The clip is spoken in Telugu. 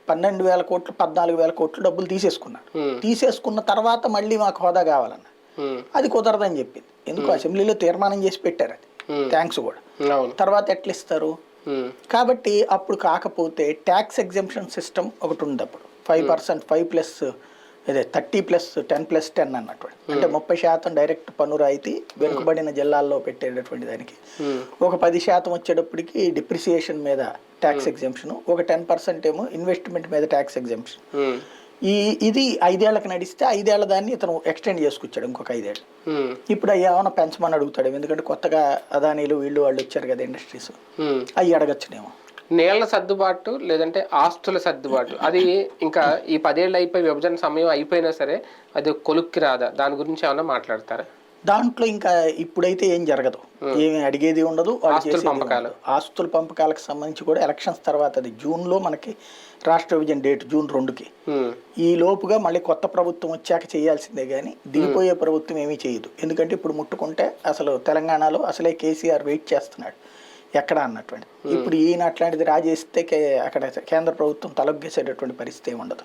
12,000 కోట్లు 14,000 కోట్లు డబ్బులు తీసేసుకున్నారు. తీసేసుకున్న తర్వాత మళ్ళీ మాకు హోదా కావాలన్న అది కుదరదని చెప్పింది. ఎందుకు అసెంబ్లీలో తీర్మానం చేసి పెట్టారు, అది థ్యాంక్స్ కూడా. తర్వాత ఎట్లా ఇస్తారు? కాబట్టి అప్పుడు కాకపోతే ట్యాక్స్ ఎగ్జంప్షన్ సిస్టమ్ ఒకటి ఉంది అప్పుడు 5%, 5+ అదే 30+10+10 అన్నటువంటి, అంటే 30% డైరెక్ట్ పన్ను రాయితీ వెనుకబడిన జిల్లాల్లో పెట్టేటటువంటి దానికి, ఒక 10% వచ్చేటప్పటికి డిప్రిసియేషన్ మీద ట్యాక్స్ ఎగ్జంప్షన్, ఒక 10% ఏమో ఇన్వెస్ట్మెంట్ మీద ట్యాక్స్ ఎగ్జంప్షన్. ఇది 5 ఏళ్ళకి నడిస్తే 5 ఏళ్ళ దాన్ని ఇతను ఎక్స్టెండ్ చేసుకొచ్చాడు ఇంకొక 5 ఏళ్ళు. ఇప్పుడు అవి ఏమైనా పెంచమని అడుగుతాడు, ఎందుకంటే కొత్తగా అదానీలు వాళ్ళు వచ్చారు కదా ఇండస్ట్రీస్, అవి అడగచ్చునేమో. నేళ్ల సర్దుబాటు లేదంటే ఆస్తుల సర్దుబాటు, అది ఇంకా ఈ 10 ఏళ్ళు అయిపోయి విభజన సమయం అయిపోయినా సరే అది కొలుక్కి రాదా? దాని గురించి ఏమన్నా మాట్లాడతారా? దాంట్లో ఇంకా ఇప్పుడైతే ఏం జరగదు, ఏమి అడిగేది ఉండదు, ఆస్తుల పంపకాలకు సంబంధించి కూడా ఎలక్షన్స్ తర్వాత, అది జూన్లో మనకి రాష్ట్ర విభజన డేట్ జూన్ 2కి, ఈ లోపుగా మళ్ళీ కొత్త ప్రభుత్వం వచ్చాక చేయాల్సిందే కానీ దిగిపోయే ప్రభుత్వం ఏమీ చేయదు. ఎందుకంటే ఇప్పుడు ముట్టుకుంటే అసలు తెలంగాణలో అసలే కేసీఆర్ వెయిట్ చేస్తున్నాడు ఎక్కడ అన్నటువంటి, ఇప్పుడు ఈయన అట్లాంటిది రాజేస్తే అక్కడ కేంద్ర ప్రభుత్వం తలొగ్గేసేటటువంటి పరిస్థితి ఉండదు.